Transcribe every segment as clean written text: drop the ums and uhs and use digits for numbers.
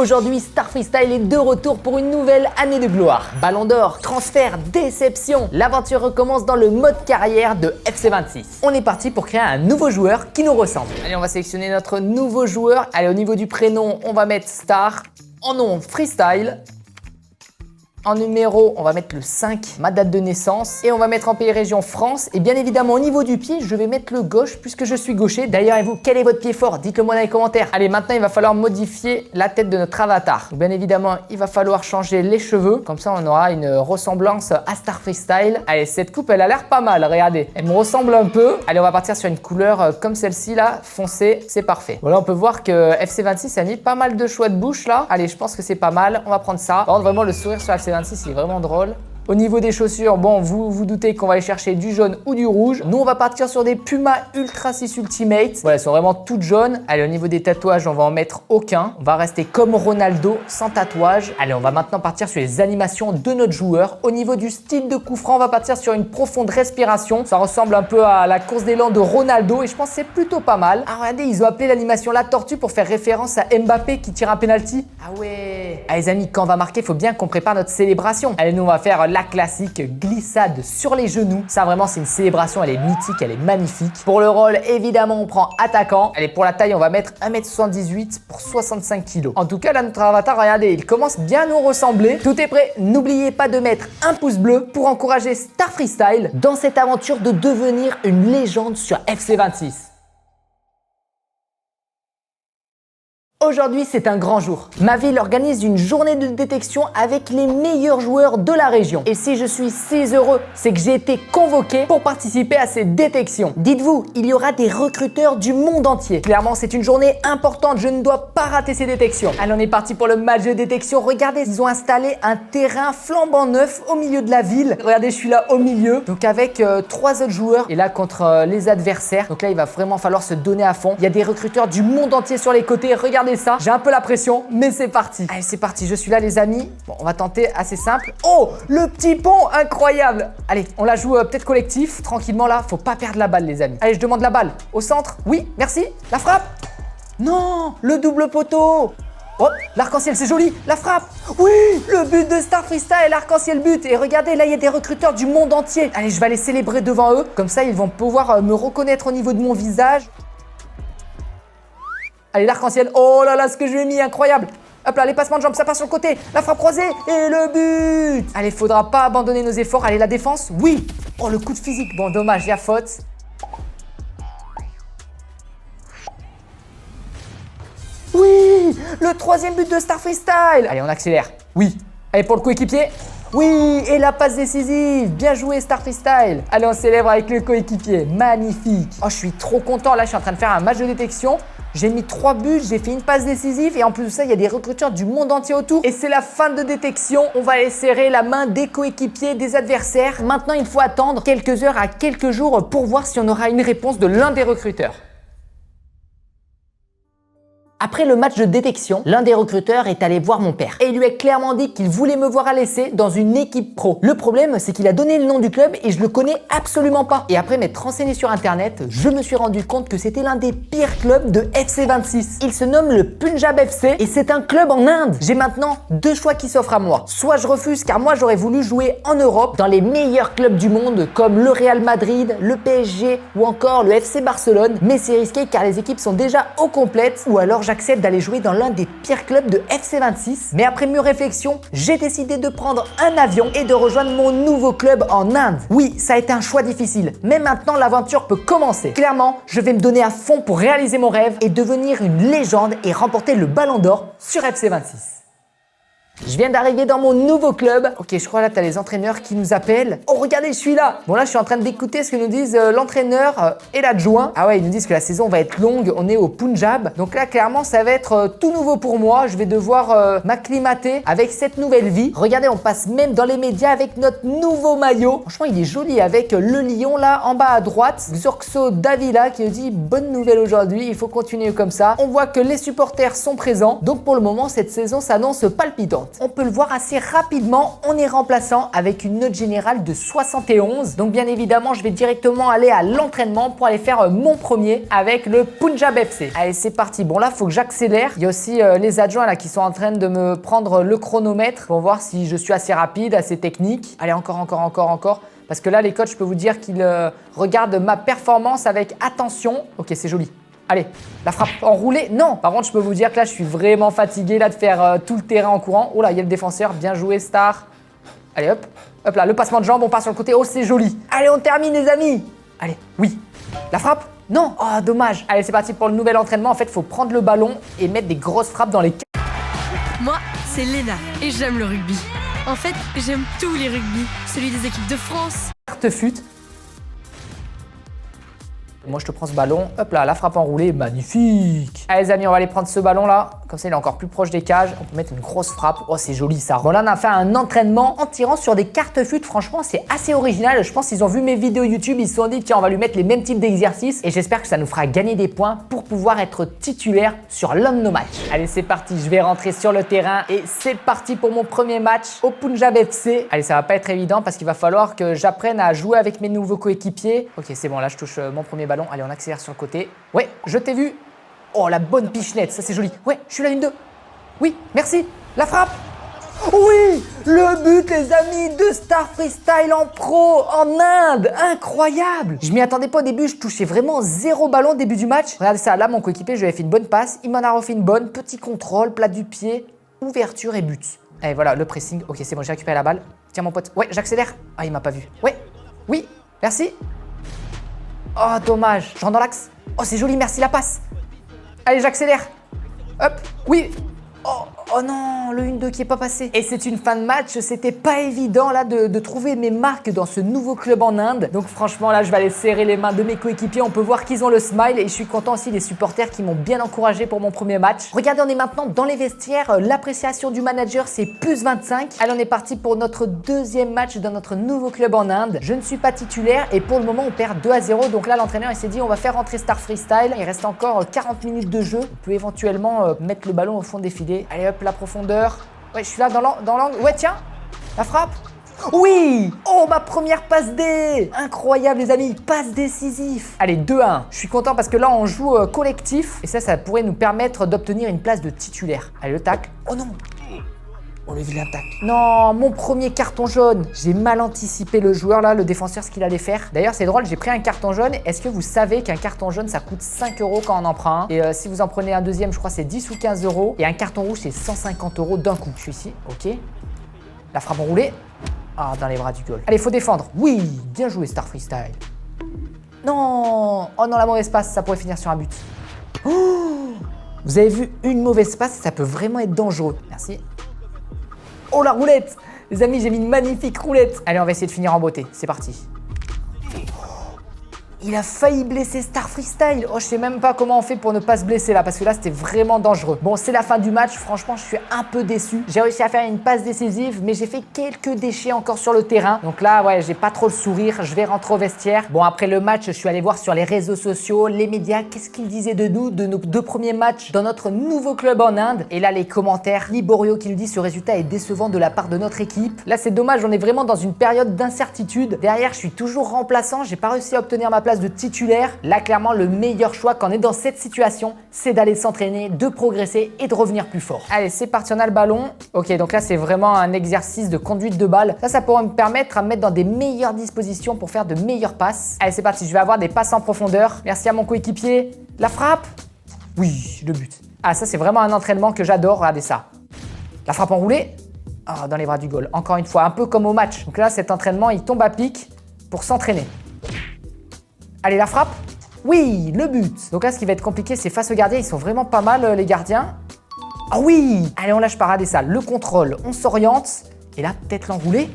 Aujourd'hui, Star Freestyle est de retour pour une nouvelle année de gloire. Ballon d'or, transfert, déception. L'aventure recommence dans le mode carrière de FC26. On est parti pour créer un nouveau joueur qui nous ressemble. Allez, on va sélectionner notre nouveau joueur. Allez, au niveau du prénom, on va mettre Star. En nom, Freestyle. En numéro, on va mettre le 5, ma date de naissance. Et on va mettre en pays région France. Et bien évidemment, au niveau du pied, je vais mettre le gauche puisque je suis gaucher. D'ailleurs, et vous, quel est votre pied fort? Dites-le moi dans les commentaires. Allez, maintenant, il va falloir modifier la tête de notre avatar. Donc, bien évidemment, il va falloir changer les cheveux. Comme ça, on aura une ressemblance à Star Freestyle. Allez, cette coupe, elle a l'air pas mal. Regardez, elle me ressemble un peu. Allez, on va partir sur une couleur comme celle-ci là, foncée. C'est parfait. Voilà, on peut voir que FC26 a mis pas mal de choix de bouche là. Allez, je pense que c'est pas mal. On va prendre ça. Par contre, vraiment, le sourire sur FC26, il est vraiment drôle. Au niveau des chaussures, bon, vous doutez qu'on va aller chercher du jaune ou du rouge. Nous, on va partir sur des Puma Ultra 6 Ultimate. Voilà, elles sont vraiment toutes jaunes. Allez, au niveau des tatouages, on va en mettre aucun. On va rester comme Ronaldo, sans tatouage. Allez, on va maintenant partir sur les animations de notre joueur. Au niveau du style de coup franc, on va partir sur une profonde respiration. Ça ressemble un peu à la course d'élan de Ronaldo et je pense que c'est plutôt pas mal. Ah, regardez, ils ont appelé l'animation la tortue pour faire référence à Mbappé qui tire un penalty. Ah ouais. Allez, les amis, quand on va marquer, il faut bien qu'on prépare notre célébration. Allez, nous, on va faire la classique glissade sur les genoux. Ça, vraiment, c'est une célébration. Elle est mythique, elle est magnifique. Pour le rôle, évidemment, on prend attaquant. Allez, pour la taille, on va mettre 1m78 pour 65 kg. En tout cas, là, notre avatar, regardez, il commence bien à nous ressembler. Tout est prêt. N'oubliez pas de mettre un pouce bleu pour encourager Star Freestyle dans cette aventure de devenir une légende sur FC26. Aujourd'hui, c'est un grand jour. Ma ville organise une journée de détection avec les meilleurs joueurs de la région. Et si je suis si heureux, c'est que j'ai été convoqué pour participer à ces détections. Dites-vous, il y aura des recruteurs du monde entier. Clairement, c'est une journée importante. Je ne dois pas rater ces détections. Allez, on est parti pour le match de détection. Regardez, ils ont installé un terrain flambant neuf au milieu de la ville. Regardez, je suis là au milieu. Donc avec 3 autres joueurs. Et là, contre les adversaires. Donc là, il va vraiment falloir se donner à fond. Il y a des recruteurs du monde entier sur les côtés. Regardez ça, j'ai un peu la pression, mais c'est parti. Allez, c'est parti, je suis là les amis. Bon, on va tenter assez simple. Oh, le petit pont, incroyable. Allez, on la joue peut-être collectif, tranquillement là. Faut pas perdre la balle les amis. Allez, je demande la balle. Au centre, oui, merci. La frappe. Non, le double poteau. Oh, l'arc-en-ciel, c'est joli. La frappe. Oui, le but de Star Freestyle, l'arc-en-ciel but. Et regardez, là, il y a des recruteurs du monde entier. Allez, je vais aller célébrer devant eux. Comme ça, ils vont pouvoir me reconnaître au niveau de mon visage. Allez, l'arc-en-ciel. Oh là là, ce que je lui ai mis, incroyable. Hop là, les passements de jambes, ça passe sur le côté. La frappe croisée et le but. Allez, faudra pas abandonner nos efforts. Allez, la défense, oui. Oh, le coup de physique. Bon, dommage, il y a faute. Oui, le 3e but de Star Freestyle. Allez, on accélère. Oui. Allez, pour le coéquipier. Oui, et la passe décisive. Bien joué, Star Freestyle. Allez, on célèbre avec le coéquipier. Magnifique. Oh, je suis trop content. Là, je suis en train de faire un match de détection. J'ai mis 3 buts, j'ai fait une passe décisive et en plus de ça, il y a des recruteurs du monde entier autour. Et c'est la fin de détection. On va aller serrer la main des coéquipiers, des adversaires. Maintenant, il faut attendre quelques heures à quelques jours pour voir si on aura une réponse de l'un des recruteurs. Après le match de détection, l'un des recruteurs est allé voir mon père et il lui a clairement dit qu'il voulait me voir à l'essai dans une équipe pro. Le problème, c'est qu'il a donné le nom du club et je le connais absolument pas. Et après m'être renseigné sur internet, je me suis rendu compte que c'était l'un des pires clubs de FC26. Il se nomme le Punjab FC et c'est un club en Inde. J'ai maintenant 2 choix qui s'offrent à moi. Soit je refuse car moi j'aurais voulu jouer en Europe dans les meilleurs clubs du monde comme le Real Madrid, le PSG ou encore le FC Barcelone. Mais c'est risqué car les équipes sont déjà au complète ou alors j'accepte d'aller jouer dans l'un des pires clubs de FC26. Mais après mûre réflexion, j'ai décidé de prendre un avion et de rejoindre mon nouveau club en Inde. Oui, ça a été un choix difficile, mais maintenant l'aventure peut commencer. Clairement, je vais me donner à fond pour réaliser mon rêve et devenir une légende et remporter le Ballon d'Or sur FC26. Je viens d'arriver dans mon nouveau club. Ok, je crois là, tu as les entraîneurs qui nous appellent. Oh, regardez, je suis là. Bon, là, je suis en train d'écouter ce que nous disent l'entraîneur et l'adjoint. Ah ouais, ils nous disent que la saison va être longue. On est au Punjab. Donc là, clairement, ça va être tout nouveau pour moi. Je vais devoir m'acclimater avec cette nouvelle vie. Regardez, on passe même dans les médias avec notre nouveau maillot. Franchement, il est joli avec le lion là en bas à droite. Xorxo Davila qui nous dit bonne nouvelle aujourd'hui. Il faut continuer comme ça. On voit que les supporters sont présents. Donc pour le moment, cette saison s'annonce palpitante. faute. On peut le voir assez rapidement, on est remplaçant avec une note générale de 71. Donc bien évidemment, je vais directement aller à l'entraînement pour aller faire mon premier avec le Punjab FC. Allez, c'est parti. Bon là, il faut que j'accélère. Il y a aussi les adjoints là qui sont en train de me prendre le chronomètre pour voir si je suis assez rapide, assez technique. Allez, encore. Parce que là, les coachs, je peux vous dire qu'ils regardent ma performance avec attention. Ok, c'est joli. Allez, la frappe enroulée. Non, par contre, je peux vous dire que là, je suis vraiment fatigué là de faire tout le terrain en courant. Oh là, il y a le défenseur. Bien joué, Star. Allez, hop. Hop là, le passement de jambe, on part sur le côté. Oh, c'est joli. Allez, on termine, les amis. Allez, oui. La frappe. Non. Oh, dommage. Allez, c'est parti pour le nouvel entraînement. En fait, il faut prendre le ballon et mettre des grosses frappes dans les... Moi, c'est Léna et j'aime le rugby. En fait, j'aime tous les rugby, celui des équipes de France. Carte fut. Moi, je te prends ce ballon. Hop là, la frappe enroulée, magnifique. Allez, les amis, on va aller prendre ce ballon là. Comme ça, il est encore plus proche des cages. On peut mettre une grosse frappe. Oh, c'est joli ça. Bon, là, on a fait un entraînement en tirant sur des cartes fut. Franchement, c'est assez original. Je pense qu'ils ont vu mes vidéos YouTube. Ils se sont dit, tiens, on va lui mettre les mêmes types d'exercices. Et j'espère que ça nous fera gagner des points pour pouvoir être titulaire sur l'un de nos matchs. Allez, c'est parti. Je vais rentrer sur le terrain. Et c'est parti pour mon premier match au Punjab FC. Allez, ça va pas être évident parce qu'il va falloir que j'apprenne à jouer avec mes nouveaux coéquipiers. Ok, c'est bon. Là, je touche mon premier ballon. Allez, on accélère sur le côté. Ouais, je t'ai vu. Oh, la bonne pichenette, ça c'est joli. Ouais, je suis la 1-2. Oui, merci. La frappe. Oui, le but, les amis, de Star Freestyle en pro, en Inde. Incroyable. Je m'y attendais pas au début, je touchais vraiment 0 ballon au début du match. Regardez ça, là, mon coéquipier, je lui ai fait une bonne passe. Il m'en a refait une bonne. Petit contrôle, plat du pied, ouverture et but. Et voilà, le pressing. Ok, c'est bon, j'ai récupéré la balle. Tiens, mon pote. Ouais, j'accélère. Ah, il m'a pas vu. Ouais, oui, merci. Oh, dommage. Je rentre dans l'axe. Oh, c'est joli, merci la passe. Allez, j'accélère. Hop, oui. Oh non, le 1-2 qui est pas passé. Et c'est une fin de match, c'était pas évident là de trouver mes marques dans ce nouveau club en Inde. Donc franchement là, je vais aller serrer les mains de mes coéquipiers. On peut voir qu'ils ont le smile et je suis content aussi des supporters qui m'ont bien encouragé pour mon premier match. Regardez, on est maintenant dans les vestiaires. L'appréciation du manager, c'est plus 25. Allez, on est parti pour notre deuxième match dans notre nouveau club en Inde. Je ne suis pas titulaire et pour le moment, on perd 2-0. Donc là, l'entraîneur il s'est dit, on va faire rentrer Star Freestyle. Il reste encore 40 minutes de jeu. On peut éventuellement mettre le ballon au fond des filets. Allez hop, la profondeur. Ouais, je suis là dans l'angle. Ouais, tiens, la frappe. Oui. Oh, ma première passe D. Incroyable, les amis. Passe décisif. Allez, 2-1. Je suis content parce que là, on joue collectif. Et ça pourrait nous permettre d'obtenir une place de titulaire. Allez, le tac. Oh non. Oh, le vilain tac. Non, mon premier carton jaune. J'ai mal anticipé le joueur là, le défenseur, ce qu'il allait faire. D'ailleurs, c'est drôle, j'ai pris un carton jaune. Est-ce que vous savez qu'un carton jaune, ça coûte 5 € quand on en prend un? Et si vous en prenez un deuxième, je crois c'est 10 ou 15 €. Et un carton rouge, c'est 150 € d'un coup. Je suis ici, ok. La frappe enroulée. Ah, dans les bras du goal. Allez, faut défendre. Oui, bien joué Star Freestyle. Non. Oh non, la mauvaise passe, ça pourrait finir sur un but. Oh, vous avez vu une mauvaise passe, ça peut vraiment être dangereux. Merci. Oh, la roulette. Les amis, j'ai mis une magnifique roulette. Allez, on va essayer de finir en beauté. C'est parti. Il a failli blesser Star Freestyle. Oh, je sais même pas comment on fait pour ne pas se blesser là, parce que là, c'était vraiment dangereux. Bon, c'est la fin du match. Franchement, je suis un peu déçu. J'ai réussi à faire une passe décisive, mais j'ai fait quelques déchets encore sur le terrain. Donc là, ouais, j'ai pas trop le sourire. Je vais rentrer au vestiaire. Bon, après le match, je suis allé voir sur les réseaux sociaux, les médias, qu'est-ce qu'ils disaient de nous, de nos 2 premiers matchs dans notre nouveau club en Inde. Et là, les commentaires, Liborio qui nous dit ce résultat est décevant de la part de notre équipe. Là, c'est dommage, on est vraiment dans une période d'incertitude. Derrière, je suis toujours remplaçant. J'ai pas réussi à obtenir ma place de titulaire. Là, clairement, le meilleur choix quand on est dans cette situation, c'est d'aller s'entraîner, de progresser et de revenir plus fort. Allez, c'est parti, on a le ballon. Ok, donc là, c'est vraiment un exercice de conduite de balle. Ça pourrait me permettre à me mettre dans des meilleures dispositions pour faire de meilleures passes. Allez, c'est parti, je vais avoir des passes en profondeur. Merci à mon coéquipier. La frappe. Oui, le but. Ah, ça, c'est vraiment un entraînement que j'adore. Regardez ça. La frappe enroulée. Oh, dans les bras du goal. Encore une fois, un peu comme au match. Donc là, cet entraînement, il tombe à pic pour s'entraîner. Allez, la frappe. Oui, le but. Donc là, ce qui va être compliqué, c'est face aux gardiens. Ils sont vraiment pas mal, les gardiens. Ah oui. Allez, on lâche pas, regardez ça. Le contrôle, on s'oriente. Et là, peut-être l'enrouler.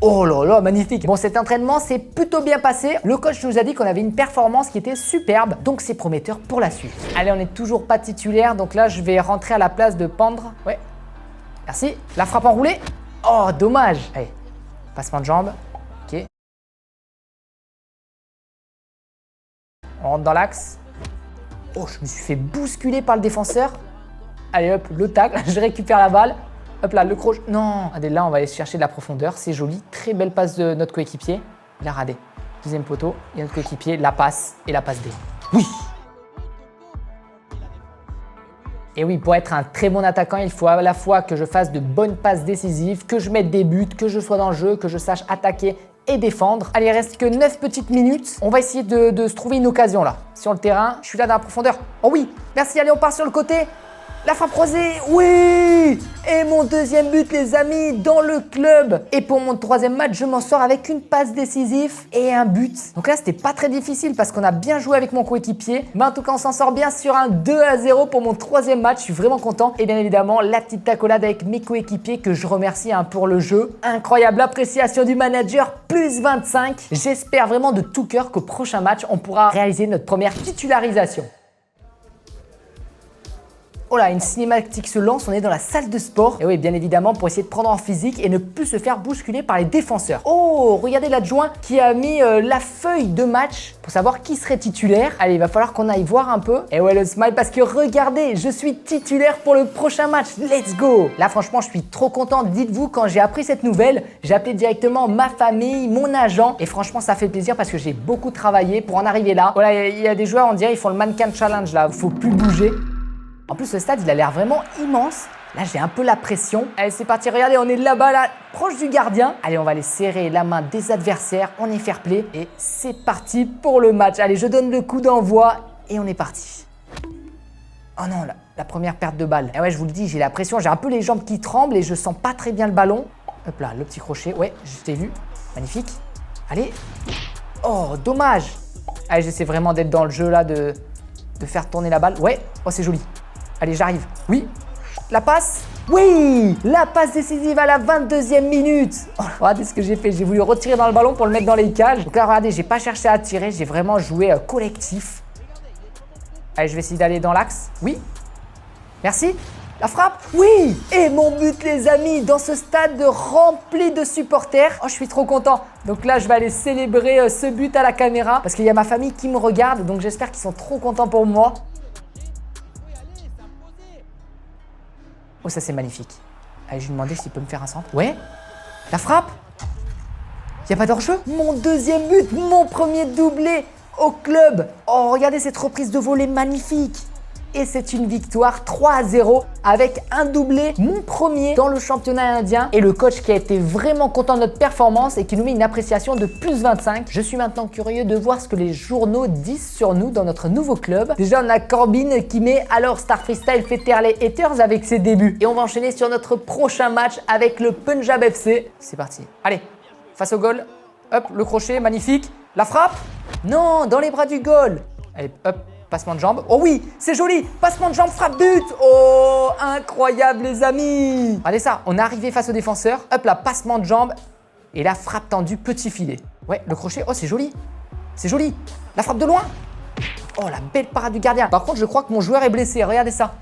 Oh là là, magnifique. Bon, cet entraînement s'est plutôt bien passé. Le coach nous a dit qu'on avait une performance qui était superbe. Donc, c'est prometteur pour la suite. Allez, on n'est toujours pas titulaire. Donc là, je vais rentrer à la place de Pendre. Ouais. Merci. La frappe enroulée. Oh, dommage. Allez, passement de jambe. Ok. On rentre dans l'axe. Oh, je me suis fait bousculer par le défenseur. Allez hop, le tacle, je récupère la balle. Hop là, le crochet. Non. Regardez, là, on va aller chercher de la profondeur. C'est joli. Très belle passe de notre coéquipier. Là, regardez. Deuxième poteau. Il y a notre coéquipier. La passe et la passe D. Oui. Et oui, pour être un très bon attaquant, il faut à la fois que je fasse de bonnes passes décisives, que je mette des buts, que je sois dans le jeu, que je sache attaquer et défendre. Allez, il reste que 9 petites minutes. On va essayer de se trouver une occasion là. Sur le terrain, je suis là dans la profondeur. Oh oui, merci, allez, on part sur le côté. La frappe croisée, oui! Et mon deuxième but, les amis, dans le club. Et pour mon troisième match, je m'en sors avec une passe décisive et un but. Donc là, c'était pas très difficile parce qu'on a bien joué avec mon coéquipier. Mais en tout cas, on s'en sort bien sur un 2-0 pour mon troisième match. Je suis vraiment content. Et bien évidemment, la petite accolade avec mes coéquipiers que je remercie pour le jeu. Incroyable appréciation du manager, plus 25. J'espère vraiment de tout cœur qu'au prochain match, on pourra réaliser notre première titularisation. Oh là, une cinématique se lance, on est dans la salle de sport. Et oui, bien évidemment, pour essayer de prendre en physique et ne plus se faire bousculer par les défenseurs. Oh, regardez l'adjoint qui a mis la feuille de match pour savoir qui serait titulaire. Allez, il va falloir qu'on aille voir un peu. Et ouais, le smile, parce que regardez, je suis titulaire pour le prochain match. Let's go! Là, franchement, je suis trop content. Dites-vous, quand j'ai appris cette nouvelle, j'ai appelé directement ma famille, mon agent. Et franchement, ça fait plaisir parce que j'ai beaucoup travaillé pour en arriver là. Voilà, il y a des joueurs, on dirait, ils font le mannequin challenge là. Faut plus bouger. En plus, ce stade, il a l'air vraiment immense. Là, j'ai un peu la pression. Allez, c'est parti. Regardez, on est là-bas, là, proche du gardien. Allez, on va aller serrer la main des adversaires. On est fair play. Et c'est parti pour le match. Allez, je donne le coup d'envoi et on est parti. Oh non, la première perte de balle. Et ouais, je vous le dis, j'ai la pression. J'ai un peu les jambes qui tremblent et je sens pas très bien le ballon. Hop là, le petit crochet. Ouais, je t'ai vu. Magnifique. Allez. Oh, dommage. Allez, j'essaie vraiment d'être dans le jeu, là, de faire tourner la balle. Ouais. Oh, c'est joli. Allez, j'arrive. Oui. La passe. Oui. La passe décisive à la 22e minute. Oh, regardez ce que j'ai fait. J'ai voulu retirer dans le ballon pour le mettre dans les cages. Donc là, regardez, j'ai pas cherché à tirer. J'ai vraiment joué collectif. Allez, je vais essayer d'aller dans l'axe. Oui. Merci. La frappe. Oui. Et mon but, les amis, dans ce stade rempli de supporters. Oh, je suis trop content. Donc là, je vais aller célébrer ce but à la caméra parce qu'il y a ma famille qui me regarde. Donc j'espère qu'ils sont trop contents pour moi. Oh, ça c'est magnifique. Allez, je vais lui demander s'il peut me faire un centre. Ouais. La frappe. Il n'y a pas d'hors-jeu. Mon deuxième but, mon premier doublé au club. Oh, regardez cette reprise de volée magnifique. Et c'est une victoire 3-0 avec un doublé, mon premier dans le championnat indien. Et le coach qui a été vraiment content de notre performance et qui nous met une appréciation de plus 25. Je suis maintenant curieux de voir ce que les journaux disent sur nous dans notre nouveau club. Déjà, on a Corbin qui met alors Star Freestyle fait taire les haters avec ses débuts. Et on va enchaîner sur notre prochain match avec le Punjab FC. C'est parti. Allez, face au goal. Hop, le crochet, magnifique. La frappe. Non, dans les bras du goal. Allez, hop. Passement de jambe. Oh oui, c'est joli. Passement de jambe, frappe but. Oh, incroyable les amis. Regardez ça, on est arrivé face au défenseur. Hop là, passement de jambe. Et la frappe tendue, petit filet. Ouais, le crochet. Oh, c'est joli. C'est joli. La frappe de loin. Oh, la belle parade du gardien. Par contre, je crois que mon joueur est blessé. Regardez ça.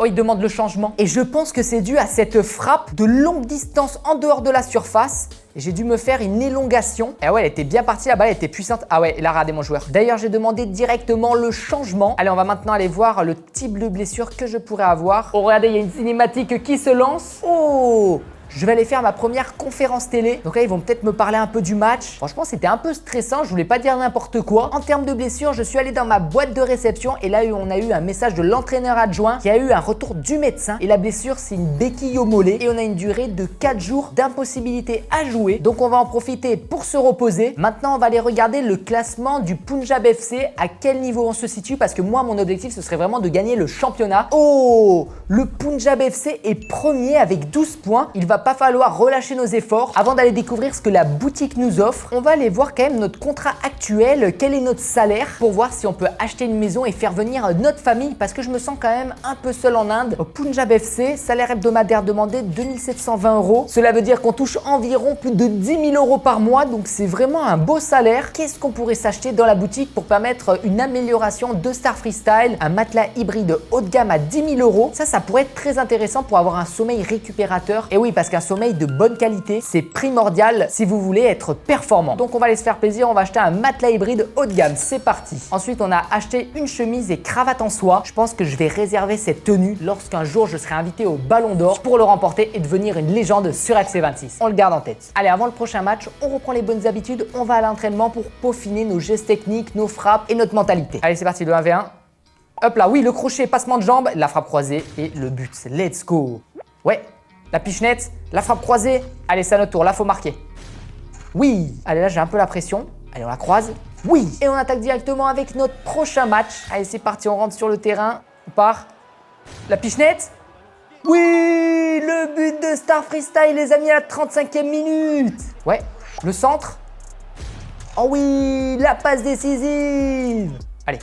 Oh, il demande le changement. Et je pense que c'est dû à cette frappe de longue distance en dehors de la surface. Et j'ai dû me faire une élongation. Et ouais, elle était bien partie, la balle était puissante. Ah ouais, il a radé mon joueur. D'ailleurs, j'ai demandé directement le changement. Allez, on va maintenant aller voir le type de blessure que je pourrais avoir. Oh, regardez, il y a une cinématique qui se lance. Oh! Je vais aller faire ma première conférence télé. Donc là, ils vont peut-être me parler un peu du match. Franchement, c'était un peu stressant. Je voulais pas dire n'importe quoi. En termes de blessures, je suis allé dans ma boîte de réception et là, on a eu un message de l'entraîneur adjoint qui a eu un retour du médecin. Et la blessure, c'est une béquille au mollet et on a une durée de 4 jours d'impossibilité à jouer. Donc, on va en profiter pour se reposer. Maintenant, on va aller regarder le classement du Punjab FC. À quel niveau on se situe parce que moi, mon objectif, ce serait vraiment de gagner le championnat. Oh, le Punjab FC est premier avec 12 points. Il va pas falloir relâcher nos efforts avant d'aller découvrir ce que la boutique nous offre. On va aller voir quand même notre contrat actuel, quel est notre salaire pour voir si on peut acheter une maison et faire venir notre famille parce que je me sens quand même un peu seul en Inde. Au Punjab FC, salaire hebdomadaire demandé 2720 €. Cela veut dire qu'on touche environ plus de 10 000 € par mois, donc c'est vraiment un beau salaire. Qu'est-ce qu'on pourrait s'acheter dans la boutique pour permettre une amélioration de Star Freestyle? Un matelas hybride haut de gamme à 10 000 €. Ça pourrait être très intéressant pour avoir un sommeil récupérateur. Et oui, parce parce qu'un sommeil de bonne qualité, c'est primordial si vous voulez être performant. Donc on va aller se faire plaisir, on va acheter un matelas hybride haut de gamme, c'est parti. Ensuite, on a acheté une chemise et cravate en soie. Je pense que je vais réserver cette tenue lorsqu'un jour je serai invité au Ballon d'Or pour le remporter et devenir une légende sur FC26. On le garde en tête. Allez, avant le prochain match, on reprend les bonnes habitudes, on va à l'entraînement pour peaufiner nos gestes techniques, nos frappes et notre mentalité. Allez, c'est parti, le 1v1. Hop là, oui, le crochet, passement de jambe, la frappe croisée et le but. Let's go. Ouais, la pichenette, la frappe croisée. Allez, c'est à notre tour, là, faut marquer. Oui. Allez, là, j'ai un peu la pression. Allez, on la croise. Oui. Et on attaque directement avec notre prochain match. Allez, c'est parti, on rentre sur le terrain. On part. La pichenette. Oui, le but de Star Freestyle, les amis, à la 35e minute. Ouais, le centre. Oh oui, la passe décisive. Allez.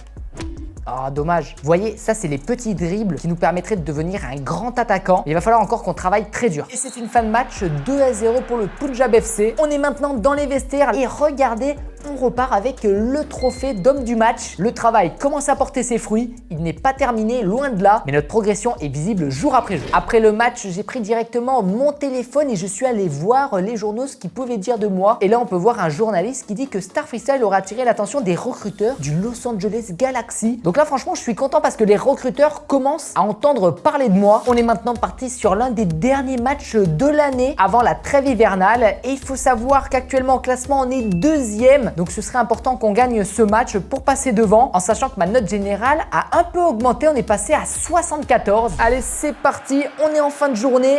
Ah, dommage. Vous voyez, ça, c'est les petits dribbles qui nous permettraient de devenir un grand attaquant. Mais il va falloir encore qu'on travaille très dur. Et c'est une fin de match 2-0 pour le Punjab FC. On est maintenant dans les vestiaires et regardez, on repart avec le trophée d'homme du match. Le travail commence à porter ses fruits. Il n'est pas terminé, loin de là, mais notre progression est visible jour après jour. Après le match, j'ai pris directement mon téléphone et je suis allé voir les journaux ce qu'ils pouvaient dire de moi. Et là, on peut voir un journaliste qui dit que Star Freestyle aura attiré l'attention des recruteurs du Los Angeles Galaxy. Donc là, franchement, je suis content parce que les recruteurs commencent à entendre parler de moi. On est maintenant parti sur l'un des derniers matchs de l'année avant la trêve hivernale. Et il faut savoir qu'actuellement, au classement, on est deuxième. Donc ce serait important qu'on gagne ce match pour passer devant, en sachant que ma note générale a un peu augmenté, on est passé à 74. Allez, c'est parti, on est en fin de journée.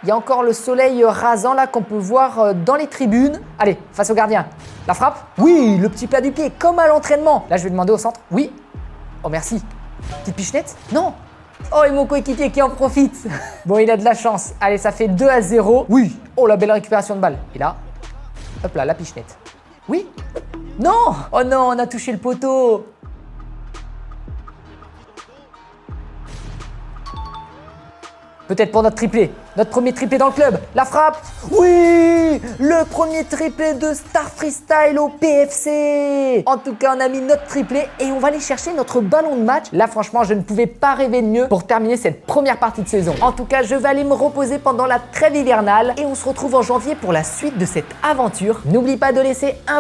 Il y a encore le soleil rasant là qu'on peut voir dans les tribunes. Allez, face au gardien. La frappe. Oui, le petit plat du pied, comme à l'entraînement. Là, je vais demander au centre. Oui. Oh, merci. Petite pichenette. Non. Oh, et mon coéquipier qui en profite. Bon, il a de la chance. Allez, ça fait 2-0. Oui. Oh, la belle récupération de balle. Et là, hop là, la pichenette. Oui. Non. Oh non, on a touché le poteau. Peut-être pour notre triplé. Notre premier triplé dans le club. La frappe. Oui. Le premier triplé de Star Freestyle au PFC. En tout cas, on a mis notre triplé et on va aller chercher notre ballon de match. Là, franchement, je ne pouvais pas rêver de mieux pour terminer cette première partie de saison. En tout cas, je vais aller me reposer pendant la trêve hivernale et on se retrouve en janvier pour la suite de cette aventure. N'oublie pas de laisser un